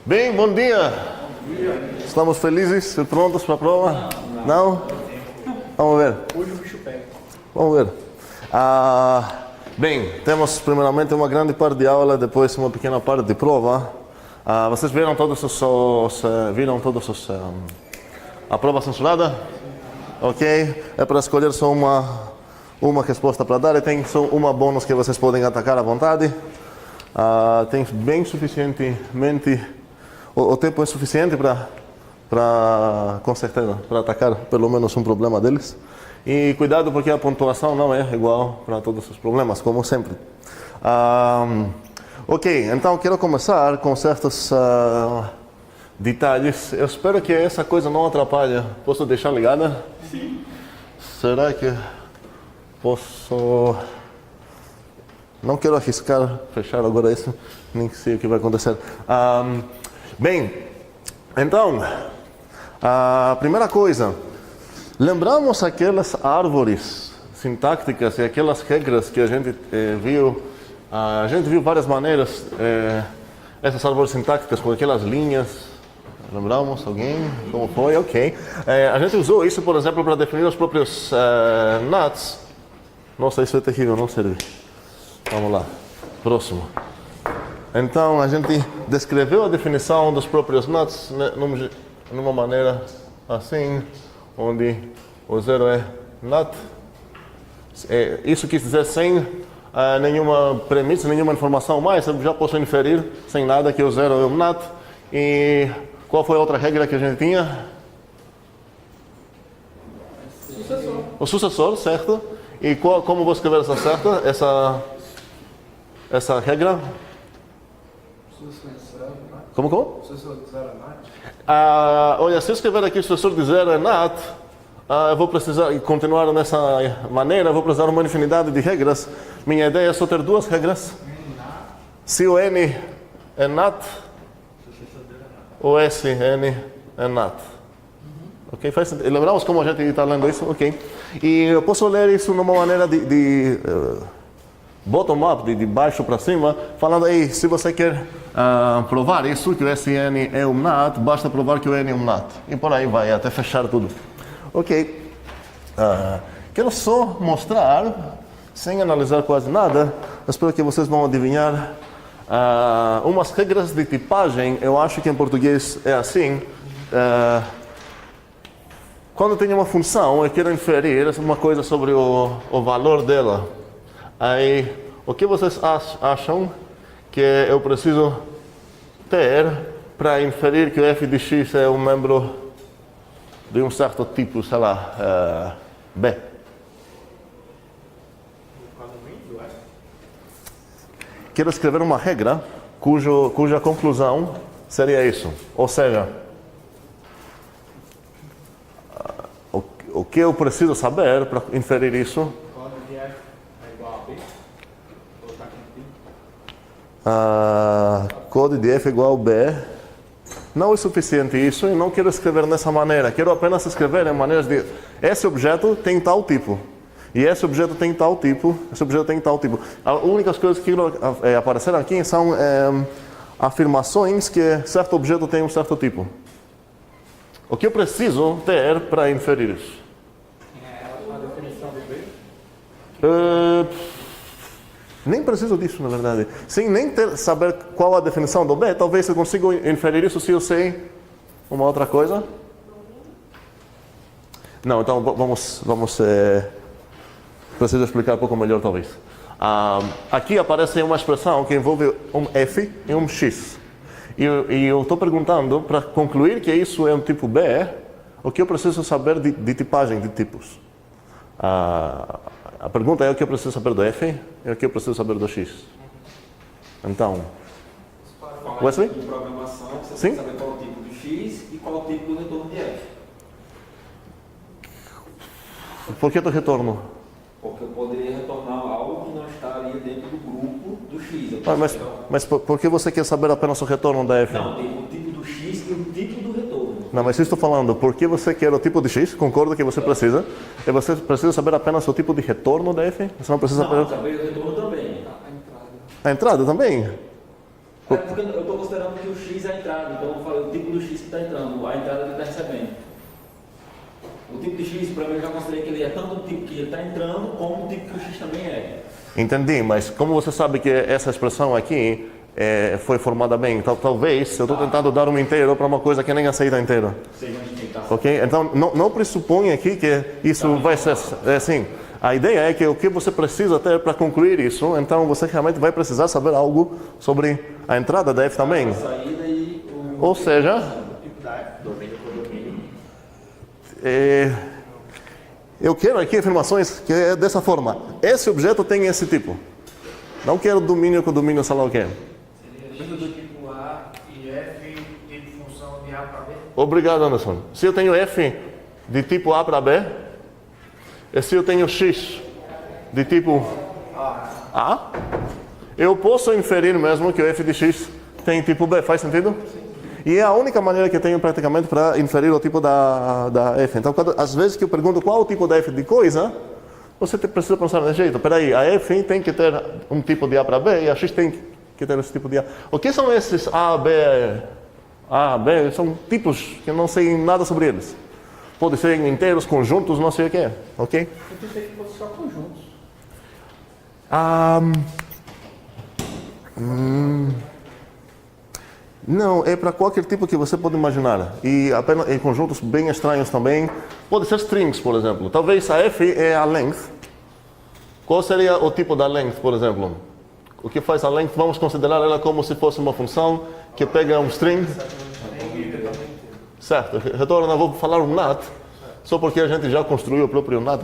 Bem, bom dia. Estamos felizes e prontos para a prova? Não? Vamos ver. Hoje o bicho pega. Vamos ver. Bem, temos primeiramente uma grande parte de aula, depois uma pequena parte de prova. Vocês viram todos a prova censurada? Ok? É para escolher só uma resposta para dar e tem só uma bônus que vocês podem atacar à vontade. Tem bem suficientemente, o tempo é suficiente para com certeza, para atacar pelo menos um problema deles. E cuidado porque a pontuação não é igual para todos os problemas, como sempre. Ok, então quero começar com certos detalhes. Eu espero que essa coisa não atrapalhe. Posso deixar ligada? Sim. Será que posso... Não quero arriscar fechar agora isso, nem sei o que vai acontecer. Bem, então, a primeira coisa, lembramos aquelas árvores sintáticas e aquelas regras que a gente viu. A gente viu várias maneiras, essas árvores sintáticas com aquelas linhas. Lembramos alguém? Como foi? Ok. A gente usou isso, por exemplo, para definir os próprios nuts. Nossa, isso é terrível, não serve. Vamos lá, próximo. Então, a gente descreveu a definição dos próprios nuts numa maneira assim, onde o zero é nut. Isso quis dizer sem nenhuma premissa, nenhuma informação mais. Eu já posso inferir, sem nada, que o zero é um nut. E qual foi a outra regra que a gente tinha? Sucessor. O sucessor, certo? E como vou escrever essa regra? Como? Sucessor de zero é nat. Olha, se eu escrever aqui o sucessor de zero é nat, eu vou precisar continuar nessa maneira, vou precisar de uma infinidade de regras. Minha ideia é só ter duas regras. Se o n é nat, o SN é nat. Ok? Lembramos como a gente está lendo isso? Ok. E eu posso ler isso numa maneira de bottom-up, de baixo para cima, falando aí, se você quer provar isso, que o SN é um nat, basta provar que o N é um nat. E por aí vai, até fechar tudo. Ok. Quero só mostrar, sem analisar quase nada, espero que vocês vão adivinhar, umas regras de tipagem. Eu acho que em português é assim. Quando tem uma função, eu quero inferir uma coisa sobre o valor dela. Aí, o que vocês acham que eu preciso ter para inferir que o f de x é um membro de um certo tipo, sei lá, B? Quero escrever uma regra cuja conclusão seria isso. Ou seja, o que eu preciso saber para inferir isso? Código de F é igual a B. Código de f igual a B. Não é suficiente isso e não quero escrever dessa maneira. Quero apenas escrever em maneiras de... Esse objeto tem tal tipo. E esse objeto tem tal tipo. Esse objeto tem tal tipo. As únicas coisas que apareceram aqui são afirmações que certo objeto tem um certo tipo. O que eu preciso ter para inferir isso? É a definição do B? Nem preciso disso, na verdade. Sem nem saber qual a definição do B, talvez eu consiga inferir isso se eu sei uma outra coisa. Não, então vamos preciso explicar um pouco melhor, talvez. Aqui aparece uma expressão que envolve um f e um x. E eu estou perguntando, para concluir que isso é um tipo B, o que eu preciso saber de tipagem de tipos. A pergunta é o que eu preciso saber do f e o que eu preciso saber do x. Então, Wesley? Em programação, você Sim? tem que saber qual é o tipo de x e qual é o tipo do retorno de f. Por que do retorno? Porque eu poderia retornar algo que não estaria dentro do grupo do x. Mas por que você quer saber apenas o retorno da f? Não, tem o tipo do x e o tipo do retorno. Não, mas eu estou falando, por que você quer o tipo de x? Concordo que você precisa. E você precisa saber apenas o tipo de retorno da f? Você não precisa saber... saber o retorno também. A entrada também? É porque eu estou considerando que o X é a entrada, então eu falei o tipo do X que está entrando, a entrada que ele está recebendo. O tipo de X, para mim, eu já considerei que ele é tanto o tipo que ele está entrando, como o tipo que o X também é. Entendi, mas como você sabe que essa expressão aqui foi formada bem, talvez eu estou tentando dar um inteiro para uma coisa que nem aceita inteiro. Ok? Então, não pressupõe aqui que isso vai ser assim. A ideia é que o que você precisa ter para concluir isso, então você realmente vai precisar saber algo sobre a entrada da F também. A saída e o... Ou seja, Tipo da F, domínio por domínio. eu quero aqui afirmações que é dessa forma. Esse objeto tem esse tipo. Não quero domínio com domínio, sei lá o quê. Seria do tipo A e F de função de A para B? Obrigado, Anderson. Se eu tenho F de tipo A para B, e se eu tenho X de tipo A, eu posso inferir mesmo que o F de X tem tipo B. Faz sentido? E é a única maneira que eu tenho praticamente para inferir o tipo da F. Então, às vezes que eu pergunto qual é o tipo da F de coisa, você precisa pensar desse jeito. Peraí, a F tem que ter um tipo de A para B e a X tem que ter esse tipo de A. O que são esses A, B, B? São tipos que eu não sei nada sobre eles. Pode ser inteiros, conjuntos, não sei o que. Ok? Eu pensei que fosse só conjuntos. Não, é para qualquer tipo que você pode imaginar. E apenas em conjuntos bem estranhos também. Pode ser strings, por exemplo. Talvez a F é a length. Qual seria o tipo da length, por exemplo? O que faz a length? Vamos considerar ela como se fosse uma função que pega um string. Certo, retorna, vou falar um NAT, só porque a gente já construiu o próprio NAT.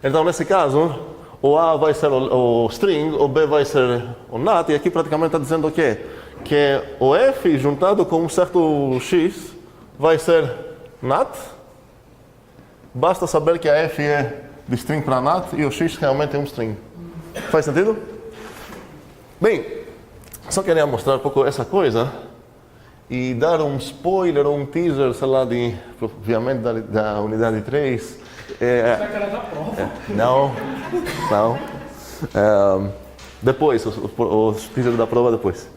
Então nesse caso, o A vai ser o string, o B vai ser o NAT, e aqui praticamente está dizendo o quê? Que o F juntado com um certo X vai ser NAT. Basta saber que a F é de string para NAT e o X realmente é um string. Faz sentido? Bem, só queria mostrar um pouco essa coisa e dar um spoiler ou um teaser, sei lá, obviamente da unidade 3. Será que era da prova? Não. Depois, os teasers da prova depois.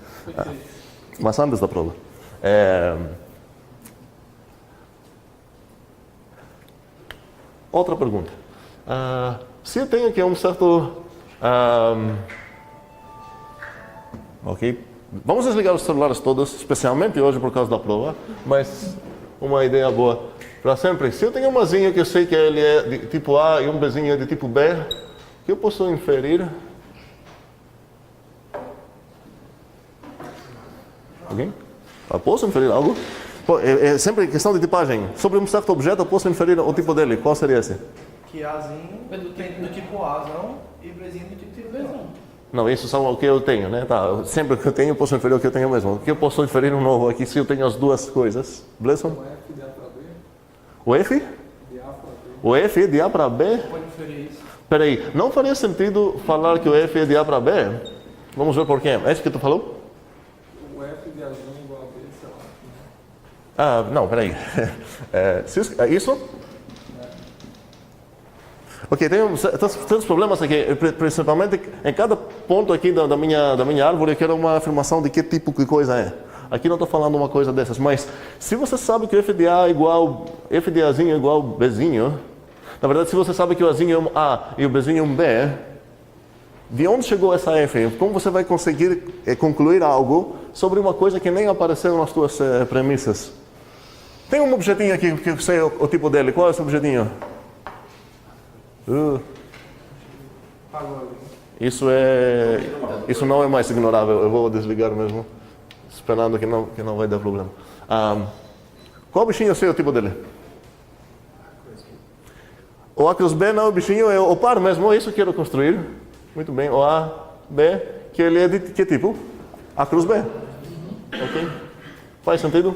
Mas antes da prova. Outra pergunta. Se eu tenho aqui um certo... ok. Vamos desligar os celulares todos, especialmente hoje por causa da prova, mas uma ideia boa para sempre. Se eu tenho um Azinho que eu sei que ele é de tipo A e um Bzinho de tipo B, o que eu posso inferir? Alguém? Eu posso inferir algo? É sempre questão de tipagem. Sobre um certo objeto eu posso inferir o tipo dele. Qual seria esse? Que Azinho é do tipo Azão e Bzinho do tipo Bzão. Não, isso são o que eu tenho, né? Tá, sempre que eu tenho, eu posso inferir o que eu tenho mesmo. O que eu posso inferir um novo aqui se eu tenho as duas coisas? Blesson? O F de A para B. O F? De A para B. O F é de A para B? Pode inferir isso. Peraí, não faria sentido falar que o F é de A para B? Vamos ver por quê. É isso que tu falou? O F de Azão igual a B, sei lá. Não, peraí. É isso? Ok, tem tantos problemas aqui, principalmente em cada ponto aqui da minha árvore eu quero uma afirmação de que tipo de coisa é. Aqui não estou falando uma coisa dessas, mas se você sabe que o F de A igual, F de Azinho é igual Bzinho, na verdade se você sabe que o Azinho é um A e o Bzinho é um B, de onde chegou essa F? Como você vai conseguir concluir algo sobre uma coisa que nem apareceu nas suas premissas? Tem um objetinho aqui que eu sei o tipo dele, qual é esse objetinho? Isso não é mais ignorável. Eu vou desligar mesmo, esperando que não vai dar problema. Qual bichinho eu sei o tipo dele? O A cruz B não é o bichinho, é o par mesmo. É isso que eu quero construir. Muito bem. O A, B, que ele é de que tipo? A cruz B. Ok? Faz sentido?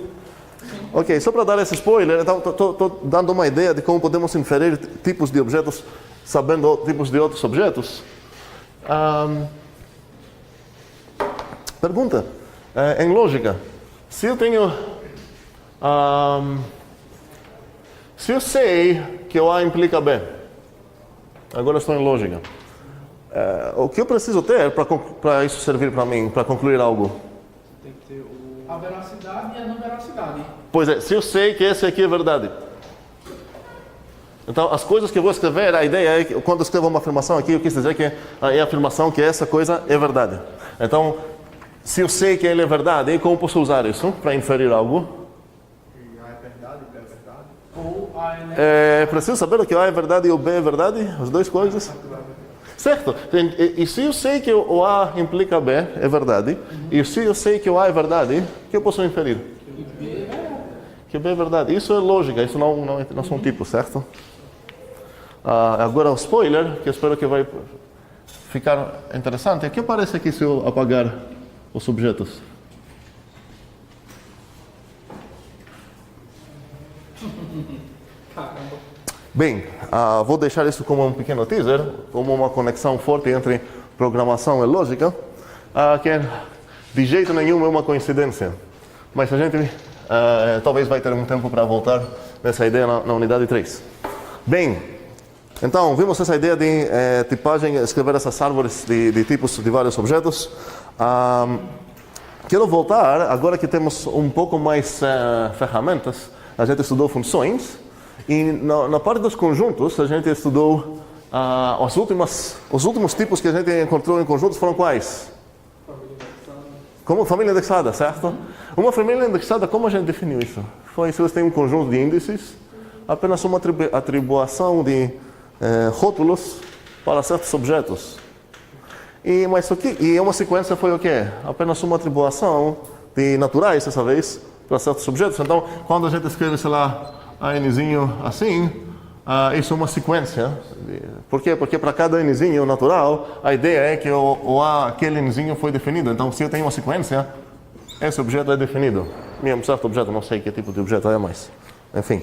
Ok, só para dar esse spoiler, estou dando uma ideia de como podemos inferir tipos de objetos sabendo tipos de outros objetos. Pergunta, em lógica, se eu tenho... se eu sei que o A implica B, agora estou em lógica, o que eu preciso ter para isso servir para mim, para concluir algo? Tem que ter a veracidade e a não veracidade. Pois é, se eu sei que esse aqui é verdade. Então, as coisas que eu vou escrever, a ideia é que quando eu escrevo uma afirmação aqui, eu quis dizer que é a afirmação que essa coisa é verdade. Então, se eu sei que ele é verdade, como posso usar isso para inferir algo? A é verdade, B é verdade. Ou A é Preciso saber o que A é verdade e o B é verdade? As duas coisas? Certo. E se eu sei que o A implica B, é verdade. E se eu sei que o A é verdade, o que eu posso inferir? Que o B é verdade. Isso é lógica, isso não são tipos, certo? Agora o spoiler, que eu espero que vai ficar interessante. O que aparece aqui se eu apagar os objetos? Bem, vou deixar isso como um pequeno teaser, como uma conexão forte entre programação e lógica, que de jeito nenhum é uma coincidência. Mas a gente talvez vai ter um tempo para voltar nessa ideia na unidade 3. Bem, então, vimos essa ideia de tipagem, escrever essas árvores de tipos de vários objetos. Quero voltar, agora que temos um pouco mais ferramentas, a gente estudou funções, e na parte dos conjuntos, a gente estudou os últimos tipos que a gente encontrou em conjuntos foram quais? Como família indexada, certo? Uma família indexada, como a gente definiu isso? Foi se você tem um conjunto de índices, apenas uma atribuição de rótulos para certos objetos. Mas e uma sequência foi o quê? Apenas uma atribuição de naturais, dessa vez, para certos objetos. Então, quando a gente escreve, sei lá, nzinho assim, isso é uma sequência. Por quê? Porque para cada nzinho natural, a ideia é que aquele nzinho foi definido. Então, se eu tenho uma sequência, esse objeto é definido. Mesmo certo objeto, não sei que tipo de objeto é, mas... Enfim.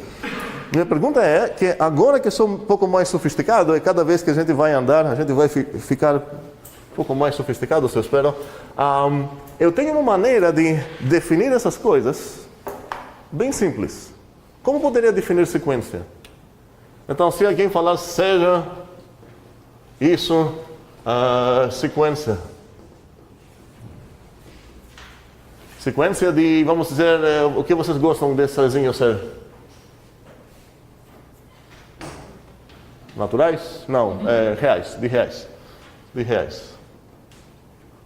Minha pergunta é que agora que sou um pouco mais sofisticado, e cada vez que a gente vai andar, a gente vai ficar um pouco mais sofisticado, se eu espero, eu tenho uma maneira de definir essas coisas bem simples. Como poderia definir sequência? Então, se alguém falar seja isso, sequência. Sequência de, vamos dizer, o que vocês gostam desse desenho ser? Naturais? Não, reais, de reais. De reais.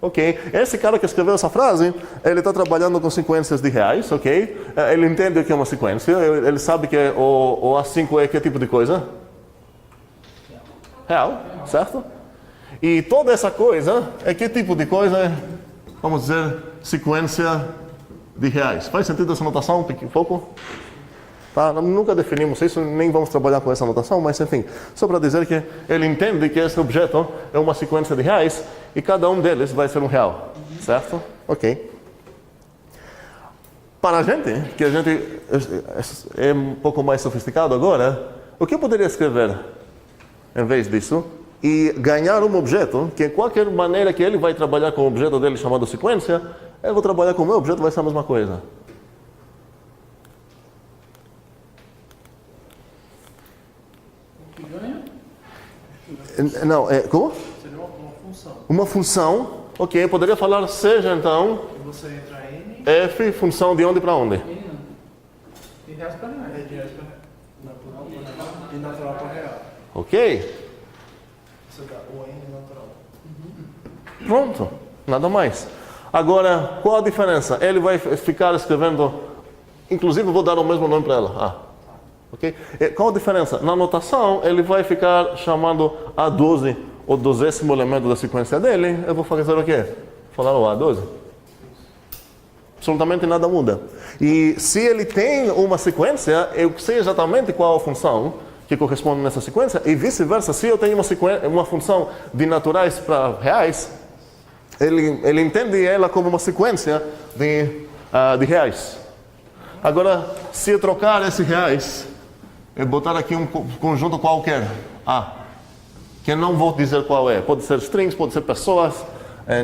Ok, esse cara que escreveu essa frase, ele está trabalhando com sequências de reais, ok? Ele entende o que é uma sequência, ele sabe que o A5 é que tipo de coisa? Real, certo? E toda essa coisa, é que tipo de coisa? Vamos dizer, sequência de reais. Faz sentido essa notação um pouco? Tá? Nunca definimos isso, nem vamos trabalhar com essa notação, mas enfim, só para dizer que ele entende que esse objeto é uma sequência de reais e cada um deles vai ser um real, certo? Ok. Para a gente, que a gente é um pouco mais sofisticado agora, o que eu poderia escrever em vez disso e ganhar um objeto que, de qualquer maneira que ele vai trabalhar com o objeto dele chamado sequência, eu vou trabalhar com o meu objeto, vai ser a mesma coisa. Não, como? Seria uma função. Uma função, ok, eu poderia falar seja então E você entra N. f função de onde para onde? De reais para reais. De reais para natural para real. De natural para real. Ok, Você dá o N natural. pronto, nada mais. Agora, qual a diferença? Ele vai ficar escrevendo, inclusive eu vou dar o mesmo nome para ela, ok? Qual a diferença? Na notação, ele vai ficar chamando A12 o 12º elemento da sequência dele. Eu vou fazer o quê? Falar o A12. Absolutamente nada muda. E se ele tem uma sequência, eu sei exatamente qual a função que corresponde nessa sequência, e vice-versa. Se eu tenho uma função de naturais para reais, ele entende ela como uma sequência de reais. Agora, se eu trocar esses reais e botar aqui um conjunto qualquer, que não vou dizer qual é, pode ser strings, pode ser pessoas,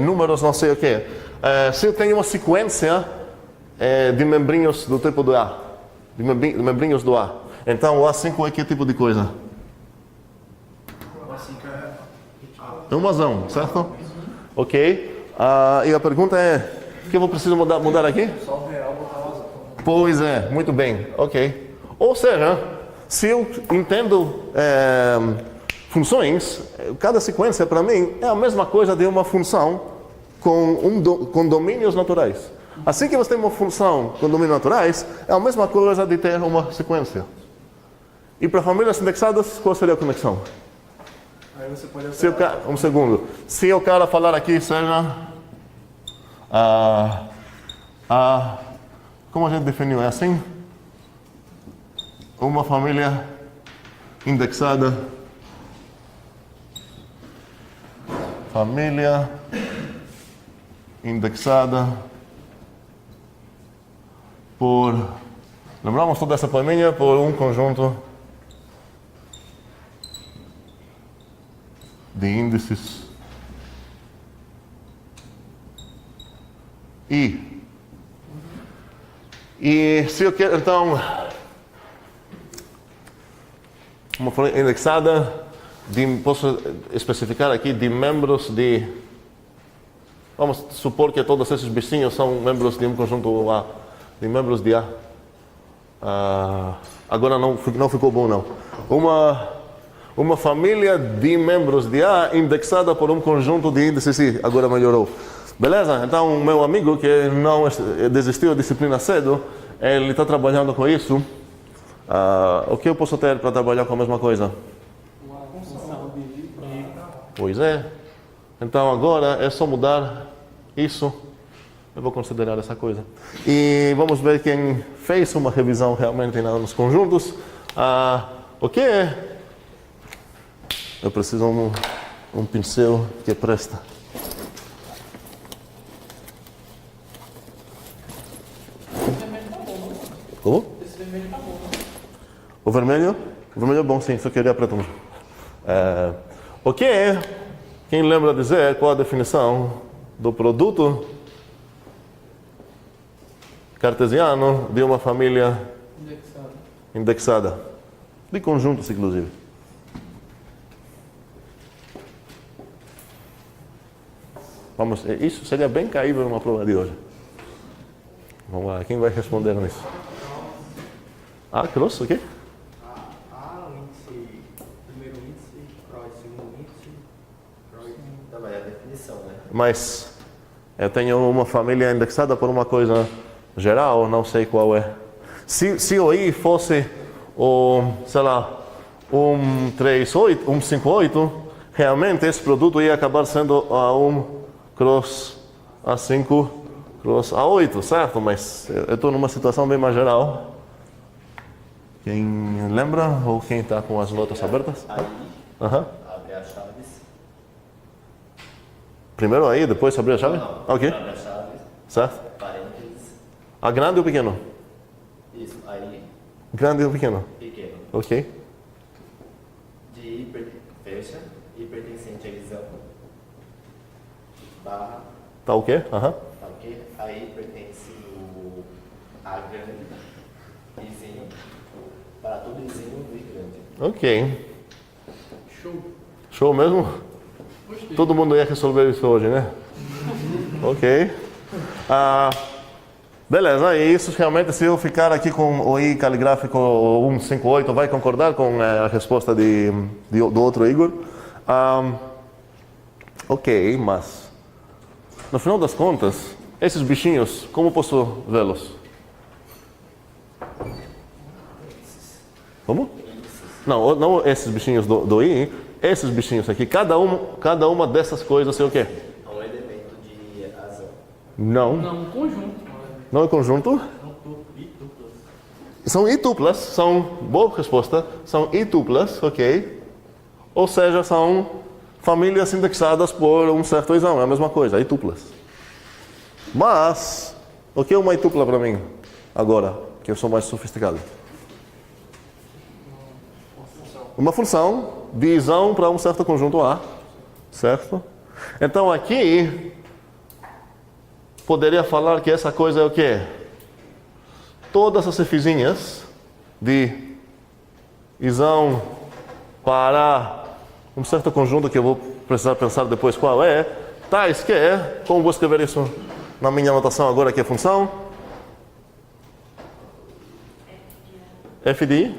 números, não sei o que. Se eu tenho uma sequência de membrinhos do tipo do A, de membrinhos do A, então o A5 é que tipo de coisa? O A5 É uma zão, certo? Ok. E a pergunta é, O que eu preciso mudar aqui? Só o real botar o azul. Pois é, muito bem, ok. Ou seja, se eu entendo funções, cada sequência para mim é a mesma coisa de uma função com domínios naturais. Assim que você tem uma função com domínios naturais, é a mesma coisa de ter uma sequência. E para famílias indexadas, qual seria a conexão? Aí você pode Se o cara, um segundo. Se o cara falar aqui, seja como a gente definiu? É assim? Uma família indexada. Família indexada por... Lembramos toda essa família por um conjunto de índices I. E se eu quero, então, uma família indexada, posso especificar aqui de membros de... Vamos supor que todos esses bichinhos são membros de um conjunto A, de membros de A. Agora não ficou bom, não. Uma família de membros de A indexada por um conjunto de índices I. Agora melhorou. Beleza? Então, meu amigo que não desistiu da disciplina cedo, ele está trabalhando com isso. O que eu posso ter para trabalhar com a mesma coisa? uma função de Pois é. Então, agora é só mudar isso. Eu vou considerar essa coisa. E vamos ver quem fez uma revisão realmente nos conjuntos. O que é? Eu preciso um pincel que presta. Como? Esse vermelho tá bom. O vermelho? O vermelho é bom, sim, só queria preto. O que é? Quem lembra dizer qual a definição do produto cartesiano de uma família indexada? De conjuntos, inclusive. Vamos, isso seria bem caível numa prova de hoje. Vamos lá, quem vai responder nisso? Cross, o quê? Índice, primeiro índice, cross, segundo índice, cross. Não, mas é a definição, né? Mas eu tenho uma família indexada por uma coisa geral, não sei qual é. Se o I fosse sei lá, 138, 158, realmente esse produto ia acabar sendo A1 cross A5 cross A8, certo? Mas eu estou numa situação bem mais geral. Quem lembra ou quem está com as notas abertas? Aí, abre as chaves. Primeiro aí, depois abrir a chave? Não, Ok, abre as chaves, certo. parênteses. A grande ou pequeno? Isso, aí, Grande ou pequeno? pequeno. Ok. De fecha, hipertensente a visão. Barra, Tá o quê? tá ok? Aí pertence o A grande, izinho, para todo izinho do I grande. Ok. Show. Show mesmo? Gostei. Todo mundo ia resolver isso hoje, né? Ok. Beleza, e isso realmente, se eu ficar aqui com o I caligráfico 158, vai concordar com a resposta do outro Igor? Ok, mas no final das contas, esses bichinhos, como posso vê-los? Como? Não esses bichinhos do I, esses bichinhos aqui, cada uma dessas coisas é o quê? É um elemento de razão. Não. Não, um conjunto. Não é conjunto? São I-tuplas, boa resposta, são I-tuplas, ok? Ou seja, são famílias indexadas por um certo isão, é a mesma coisa, I-tuplas. Mas, o que é uma I-tupla para mim, agora, que eu sou mais sofisticado? Uma função de isão para um certo conjunto A, certo? Então aqui, poderia falar que essa coisa é o quê? Todas as Fzinhas de isão para um certo conjunto que eu vou precisar pensar depois qual é, tais que, como vou escrever isso na minha anotação agora que é função? F de I?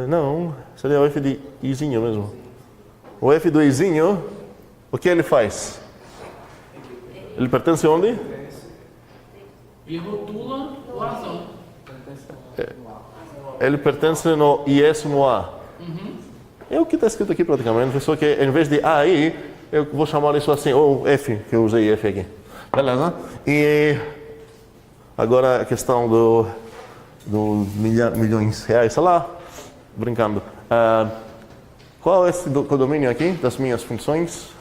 Não, seria o F de Izinho mesmo. O F do Izinho, o que ele faz? Ele pertence onde? E rotula o razão. Ele pertence no iésimo A. É o que está escrito aqui praticamente, só que em vez de AI, eu vou chamar isso assim, ou F, que eu usei F aqui. Beleza? E agora a questão do milhões de reais, sei lá, brincando. Qual é esse condomínio aqui das minhas funções?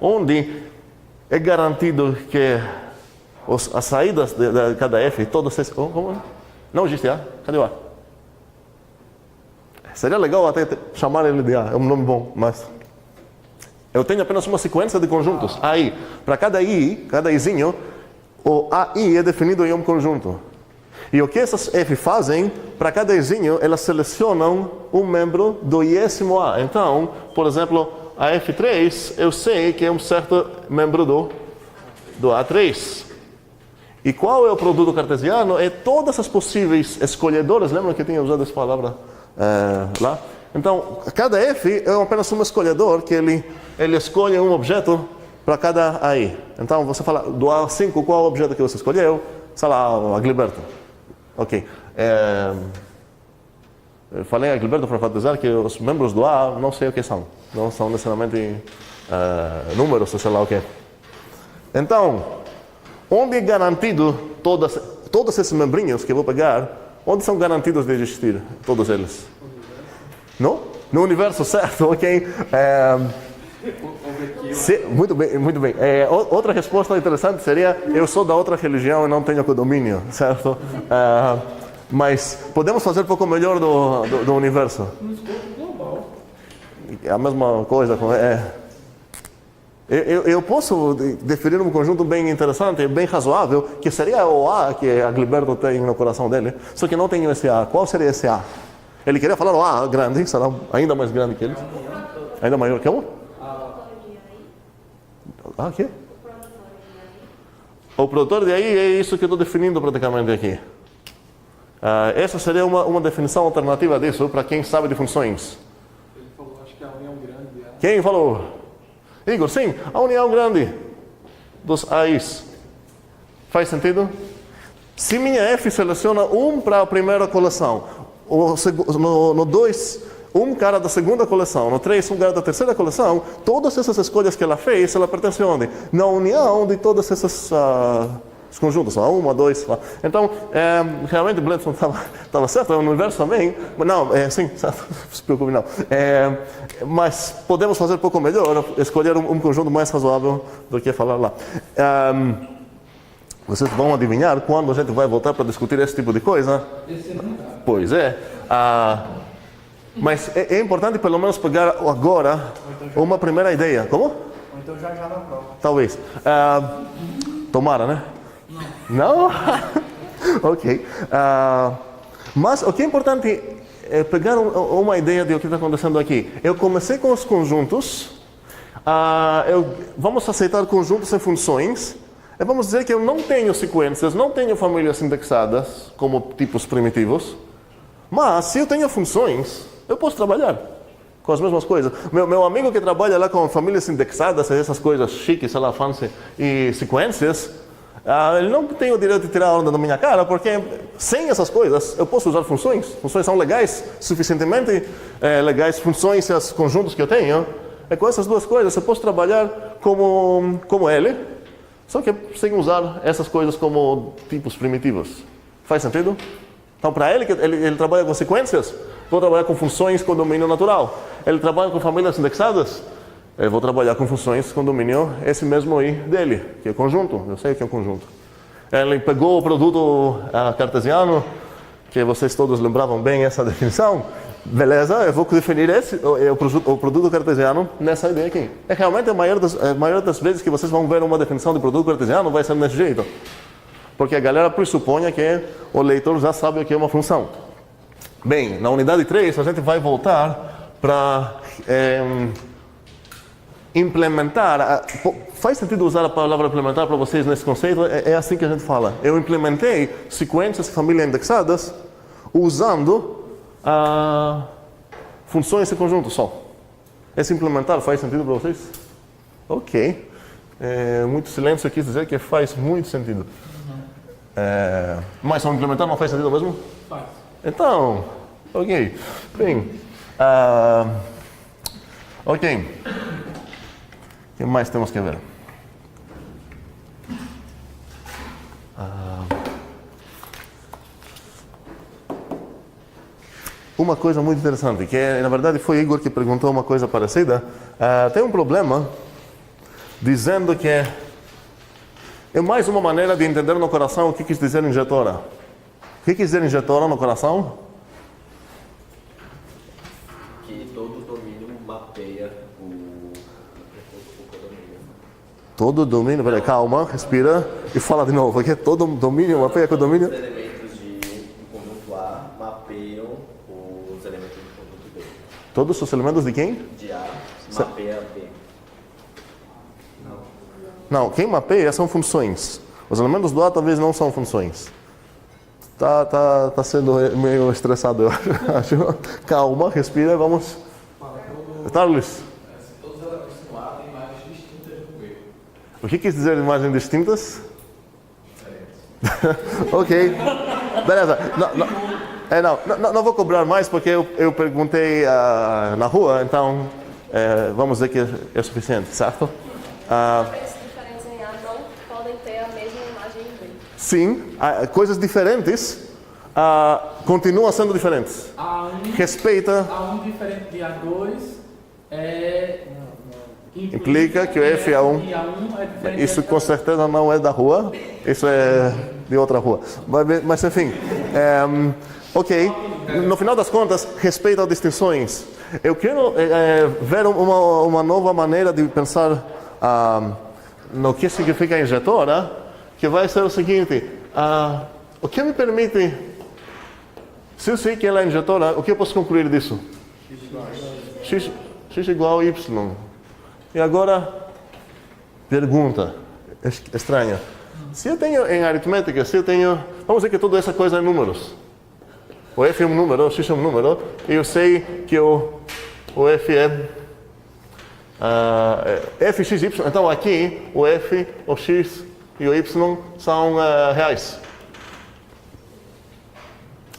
Onde é garantido que as saídas de cada F, todas essas... Como? Não existe A? Cadê o A? Seria legal até chamar ele de A, é um nome bom, mas... Eu tenho apenas uma sequência de conjuntos, AI. Para cada I, cada Izinho, o AI é definido em um conjunto. E o que essas F fazem, para cada Izinho, elas selecionam um membro do iésimo A. Então, por exemplo, a F3, eu sei que é um certo membro do A3. E qual é o produto cartesiano? É todas as possíveis escolhedoras. Lembra que eu tinha usado essa palavra lá? Então, cada F é apenas um escolhedor que ele escolhe um objeto para cada AI. Então, você fala do A5, qual é o objeto que você escolheu? Sei lá, a Gilberto. Ok. Eu falei a Gilberto para enfatizar que os membros do A não sei o que são. Não são necessariamente números, sei lá o que. Então, onde é garantido todos esses membrinhos que eu vou pegar, onde são garantidos de existir todos eles? No universo, certo? Ok. Muito bem, muito bem. Outra resposta interessante seria: eu sou da outra religião e não tenho condomínio, certo? Mas podemos fazer um pouco melhor do universo. No escopo global. É a mesma coisa. Eu posso definir um conjunto bem interessante, bem razoável, que seria o A que a Gilberto tem no coração dele, só que não tem esse A. Qual seria esse A? Ele queria falar o A grande, será ainda mais grande que ele? Ainda maior que um? O quê? O produtor de AI é isso que eu estou definindo praticamente aqui. Essa seria uma definição alternativa disso para quem sabe de funções. Ele falou, acho que a união grande. Quem falou? Igor, sim, a união grande dos AIs. Faz sentido? Se minha F seleciona um para a primeira coleção, no 2, um cara da segunda coleção, no 3, um cara da terceira coleção, todas essas escolhas que ela fez, ela pertence a onde? Na união de todas essas conjuntos, 1, 2. Então, realmente o Bledson estava certo, é um universo também, mas não, sim, não se preocupe não. Mas podemos fazer um pouco melhor, escolher um conjunto mais razoável do que falar lá. Vocês vão adivinhar quando a gente vai voltar para discutir esse tipo de coisa? Pois é. Mas é importante pelo menos pegar agora uma primeira ideia. Como? Ou então já na prova. Talvez. Tomara, né? Não? Ok. Mas o que é importante é pegar uma ideia de o que está acontecendo aqui. Eu comecei com os conjuntos. Vamos aceitar conjuntos em funções. Vamos dizer que eu não tenho sequências, não tenho famílias indexadas como tipos primitivos. Mas se eu tenho funções, eu posso trabalhar com as mesmas coisas. Meu amigo que trabalha lá com famílias indexadas, essas coisas chiques, sei lá, fancy, e sequências, ele não tem o direito de tirar a onda da minha cara, porque sem essas coisas eu posso usar funções. Funções são legais, suficientemente legais, funções e os conjuntos que eu tenho. Com essas duas coisas eu posso trabalhar como ele, só que sem usar essas coisas como tipos primitivos. Faz sentido? Então, para ele trabalha com sequências, vou trabalhar com funções com domínio natural. Ele trabalha com famílias indexadas, eu vou trabalhar com funções com domínio esse mesmo aí dele, que é conjunto. Eu sei o que é um conjunto. Ele pegou o produto cartesiano, que vocês todos lembravam bem essa definição. Beleza, eu vou definir o produto cartesiano nessa ideia aqui. Realmente a maioria das vezes que vocês vão ver uma definição de produto cartesiano vai ser desse jeito. Porque a galera pressupõe que o leitor já sabe o que é uma função. Bem, na unidade 3 a gente vai voltar para implementar. Faz sentido usar a palavra implementar para vocês nesse conceito? É assim que a gente fala. Eu implementei sequências de família indexadas usando funções de conjunto só. Esse implementar faz sentido para vocês? Ok. Muito silêncio quis dizer que faz muito sentido. Mas só implementar não faz sentido mesmo? Faz. Então, ok. Bem, ok. O que mais temos que ver? Uma coisa muito interessante, que na verdade foi Igor que perguntou uma coisa parecida. Tem um problema dizendo que é mais uma maneira de entender no coração o que quis dizer injetora. O que quis dizer injetora no coração? Que todo domínio mapeia o codomínio. Todo domínio, peraí, calma, respira e fala de novo, porque todo domínio mapeia com o domínio. Os elementos do conjunto A mapeiam os elementos do conjunto B. Todos os elementos de quem? De A mapeia B. Não, quem mapeia são funções. Os elementos do A talvez não são funções. Tá sendo meio estressado, eu acho. Calma, respira, vamos. Tá, Luiz? Todos os elementos no A têm imagens distintas do B. O que quis dizer imagens distintas? Ok. Beleza. Não vou cobrar mais porque eu perguntei na rua, então vamos dizer que é suficiente, certo? Diferentes em A não podem ter a mesma imagem em B. Sim, coisas diferentes continuam sendo diferentes. A1 Respeita, diferente de A2 implica que o F é A1. E A1 é diferente Isso de com certeza não é da rua, isso é de outra rua. Mas enfim, ok. No final das contas, respeita as distinções. Eu quero ver uma nova maneira de pensar no que significa injetora, que vai ser o seguinte: o que me permite, se eu sei que ela é injetora, o que eu posso concluir disso? X igual a Y. E agora, pergunta estranha. Se eu tenho em aritmética, vamos dizer que toda essa coisa é números. O F é um número, o X é um número, e eu sei que o F é F, X, Y. Então aqui, o F, o X e o Y são reais.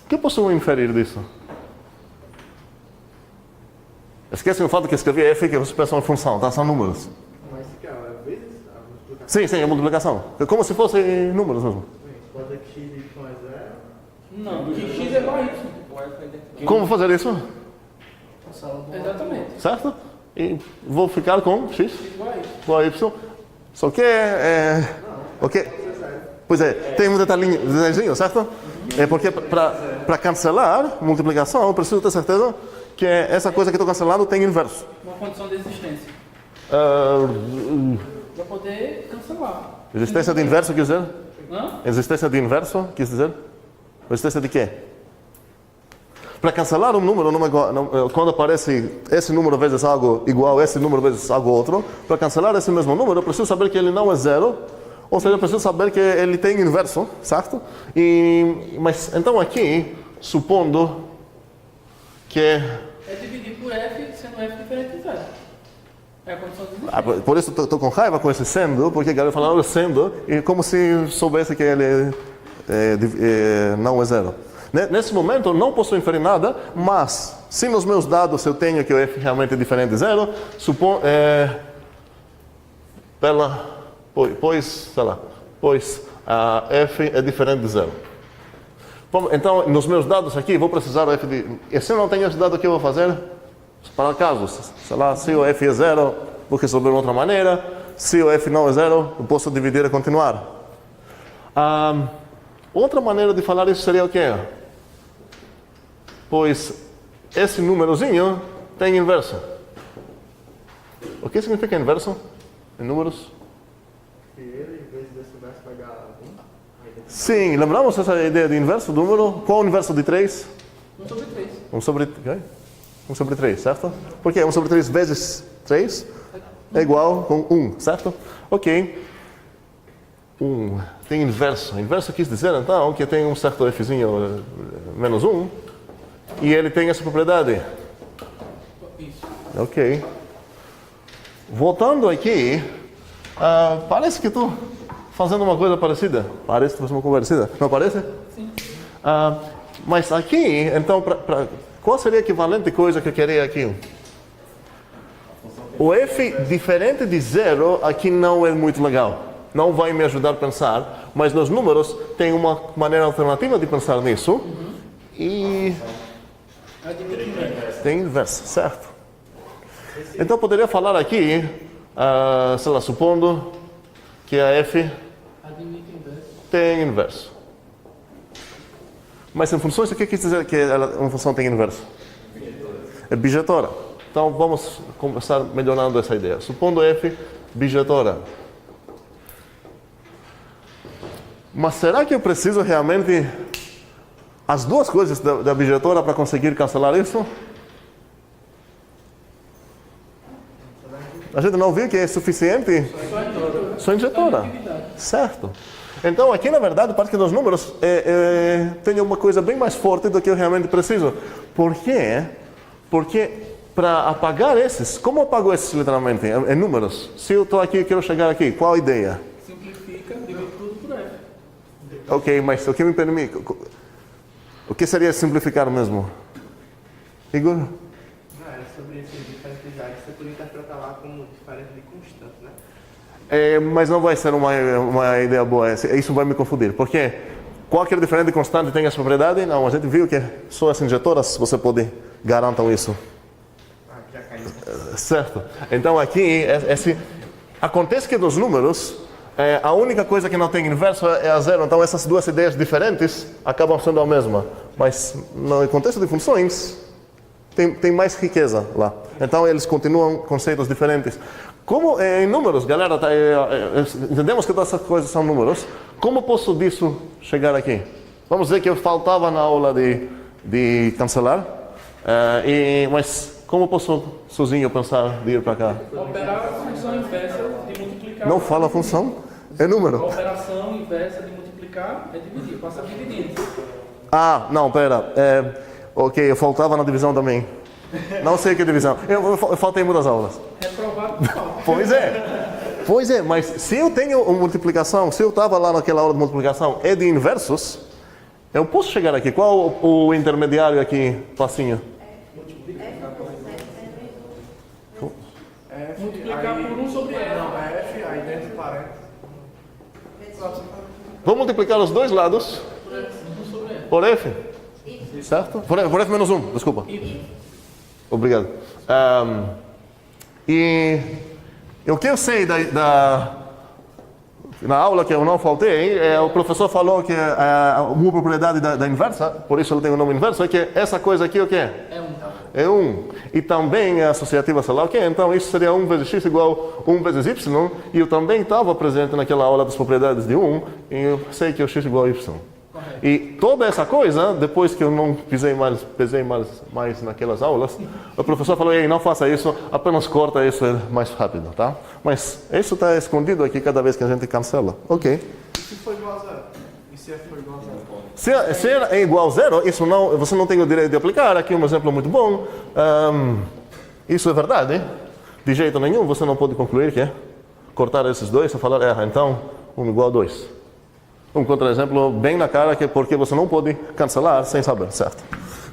O que eu posso inferir disso? Esquecem o fato que escrevi F, que vocês pensam em função, tá? São números. Mas se quer, vezes a multiplicação. Sim, é multiplicação. É como se fossem números mesmo. Pode ser que x e y é 0. Não, que x é igual a y. Como fazer isso? Exatamente. Certo? E vou ficar com X Igual a y. igual a Y. Só que ok. Pois é, tem um detalhinho, certo? É porque para cancelar multiplicação, eu preciso ter certeza que essa coisa que estou cancelando tem inverso. Uma condição de existência. Para poder cancelar. Existência de inverso quer dizer? Hã? Existência de inverso quer dizer? Existência de quê? Para cancelar um número, quando aparece esse número vezes algo igual, esse número vezes algo outro, para cancelar esse mesmo número, eu preciso saber que ele não é zero, ou seja, eu preciso saber que ele tem inverso, certo? Mas então aqui, supondo que É dividir por f, sendo f diferente de zero. É a condição de existência. por isso estou com raiva com esse sendo, porque a galera fala sendo, e como se soubesse que ele não é zero. Nesse momento, eu não posso inferir nada, mas se nos meus dados eu tenho que o f realmente é diferente de zero, pois a f é diferente de zero. Então, nos meus dados aqui, vou precisar do f de... E se eu não tenho esse dado, o que eu vou fazer? Para casos, sei lá, se o f é zero, vou resolver de outra maneira. Se o f não é zero, eu posso dividir e continuar. Outra maneira de falar isso seria o quê? Pois esse númerozinho tem inverso. O que significa inverso em números? Que ele, em vez desse verso, vai dar 1. Sim, lembramos essa ideia de inverso do número? Qual o inverso de 3? 1 sobre 3. 1 sobre, okay. 1 sobre 3, certo? Porque 1 sobre 3 vezes 3 é igual com 1, certo? Ok. 1 tem inverso. Inverso quis dizer, então, que tem um certo fzinho menos 1 e ele tem essa propriedade. Isso. Ok. Voltando aqui, parece que estou fazendo uma coisa parecida. Parece que estou fazendo uma coisa parecida. Não parece? Sim. Mas aqui, então, qual seria a equivalente coisa que eu queria aqui? O f diferente de zero aqui não é muito legal. Não vai me ajudar a pensar, mas nos números tem uma maneira alternativa de pensar nisso. E tem inverso, certo? Então poderia falar aqui, sei lá, supondo que a f Admite inverso. tem inverso. Mas em funções, o que quer dizer que uma função tem inverso? É bijetora. Então vamos começar melhorando essa ideia. Supondo f bijetora. Mas será que eu preciso realmente as duas coisas da bijetora para conseguir cancelar isso? A gente não viu que é suficiente? Só injetora. Certo. Então aqui na verdade parece que nos números tem uma coisa bem mais forte do que eu realmente preciso. Por quê? Porque para apagar esses, como eu apago esses literalmente? Em números. Se eu estou aqui e quero chegar aqui, qual a ideia? Simplifica, divide tudo por F. Ok, mas o que me permite? O que seria simplificar mesmo? Igor? Não, era sobre esse diferenciais. Você podia interpretar lá como diferença de constante, né? Mas não vai ser uma ideia boa. Isso vai me confundir. Porque qualquer diferente de constante tem essa propriedade? Não, a gente viu que só as injetoras você pode garantir isso. Ah, já caiu. Certo. Então aqui, acontece que nos números, a única coisa que não tem inverso é a zero. Então essas duas ideias diferentes acabam sendo a mesma. Mas no contexto de funções, tem mais riqueza lá. Então eles continuam conceitos diferentes. Como em números, galera, entendemos que todas essas coisas são números. Como posso disso chegar aqui? Vamos dizer que eu faltava na aula de cancelar. Mas como posso sozinho pensar de ir para cá? Operar a função inversa de multiplicar. Não fala função, é número. A operação inversa de multiplicar é dividir, passa dividindo. Ah, não, pera. Ok, eu faltava na divisão também. Não sei o que é divisão. Eu faltei muitas aulas. Reprovado por falta. Pois é, mas se eu tenho uma multiplicação, se eu estava lá naquela aula de multiplicação e de inversos, eu posso chegar aqui. Qual o intermediário aqui, facinho? F, Multiplicar por 1 sobre F. Não, é F, aí dentro de parênteses. Vou multiplicar os dois lados 1 sobre F. por F. Certo? Por F menos 1, desculpa. Obrigado. E o que eu sei na aula que eu não faltei, o professor falou que uma propriedade da inversa, por isso ele tem o nome inverso, é que essa coisa aqui o que é? É 1. E também é associativa, sei lá o que, então isso seria 1 vezes x igual 1 vezes y, e eu também estava presente naquela aula das propriedades de 1, e eu sei que o x igual a y. E toda essa coisa, depois que eu não pesei mais naquelas aulas, o professor falou, ei, não faça isso, apenas corta isso mais rápido, tá? Mas isso está escondido aqui cada vez que a gente cancela. Ok. E se for igual a zero? E se F for igual a zero? Se é igual a zero, isso não, você não tem o direito de aplicar. Aqui um exemplo muito bom. Isso é verdade. De jeito nenhum, você não pode concluir que cortar esses dois e falar, então, 1 igual a 2. Um contra-exemplo bem na cara, que porque você não pode cancelar sem saber, certo?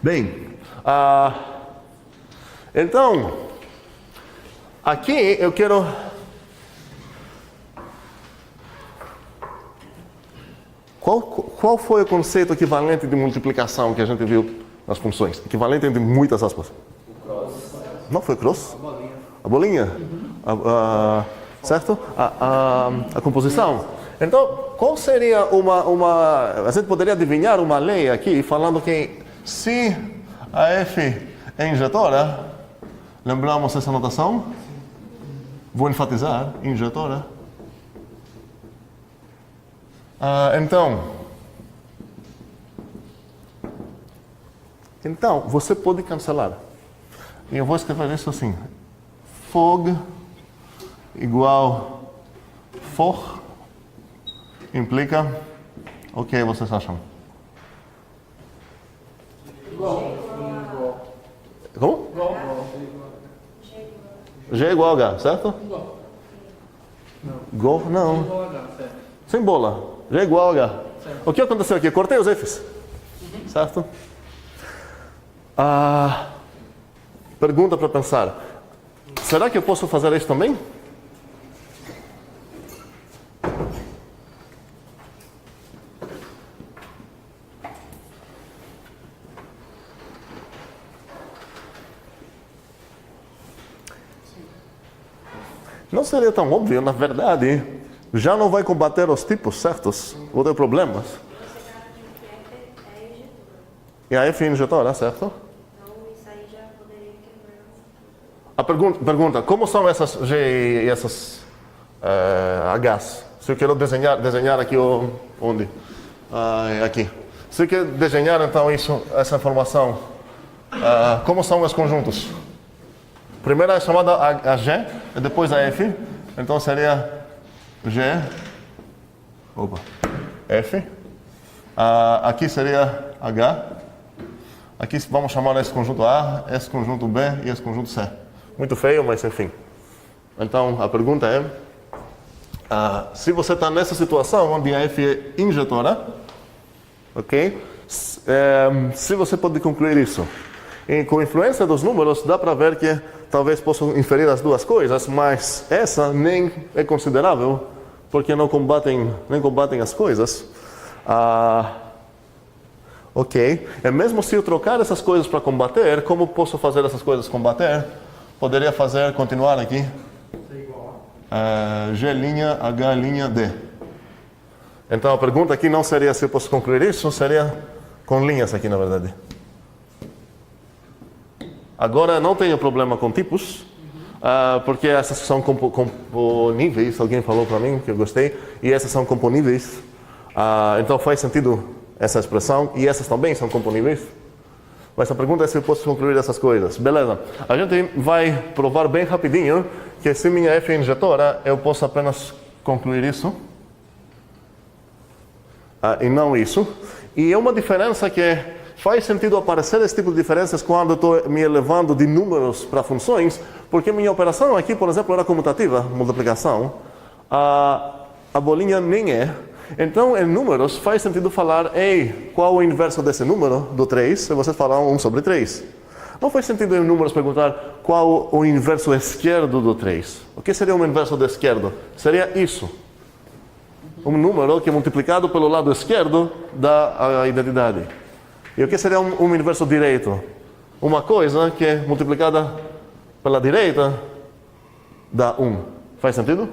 Bem, então, aqui eu quero... Qual foi o conceito equivalente de multiplicação que a gente viu nas funções? Equivalente entre muitas aspas. O cross. Não foi cross? A bolinha. Certo? A composição. Então, qual seria a gente poderia adivinhar uma lei aqui falando que se a F é injetora, lembramos essa notação? Vou enfatizar, injetora. Então, Então, você pode cancelar. E eu vou escrever isso assim. Fog igual for implica... O que vocês acham? Igual. Como? Igual. G igual a H, certo? Igual. Go, não. Igual H, certo. Sem bola. G igual a H. Certo. O que aconteceu aqui? Eu cortei os Fs. Certo? Pergunta para pensar. Será que eu posso fazer isso também? Não seria tão óbvio, na verdade. Já não vai combater os tipos certos, ou ter problemas. Você garantiu que F é injetora. E a F injetora, certo? Então isso aí já poderia quebrar. A pergunta, como são essas G e essas Hs? Se eu quero desenhar aqui onde? Aqui. Se eu quero desenhar então essa informação, como são os conjuntos? Primeiro é chamada a G e depois a F. Então seria G, F. Aqui seria H. Aqui vamos chamar esse conjunto A, esse conjunto B e esse conjunto C. Muito feio, mas enfim. Então a pergunta é, se você está nessa situação onde a F é injetora, ok? Se você pode concluir isso. E com a influência dos números, dá para ver que talvez possam inferir as duas coisas, mas essa nem é considerável, porque nem combatem as coisas. Ok. E mesmo se eu trocar essas coisas para combater, como posso fazer essas coisas combater? Poderia continuar aqui. G', H', D. Então a pergunta aqui não seria se eu posso concluir isso, seria com linhas aqui na verdade. Agora não tenho problema com tipos, porque essas são componíveis, alguém falou para mim que eu gostei, e essas são componíveis, então faz sentido essa expressão, e essas também são componíveis. Mas a pergunta é se eu posso concluir essas coisas. Beleza, a gente vai provar bem rapidinho que se minha F é injetora, eu posso apenas concluir isso, e não isso. E é uma diferença que faz sentido aparecer esse tipo de diferenças quando eu estou me elevando de números para funções, porque minha operação aqui, por exemplo, era comutativa, multiplicação. A bolinha nem é. Então, em números, faz sentido falar, qual o inverso desse número, do 3, se você falar 1 sobre 3. Não faz sentido em números perguntar qual o inverso esquerdo do 3. O que seria um inverso do esquerdo? Seria isso. Um número que multiplicado pelo lado esquerdo dá a identidade. E o que seria um inverso direito? Uma coisa que é multiplicada pela direita dá 1. Faz sentido?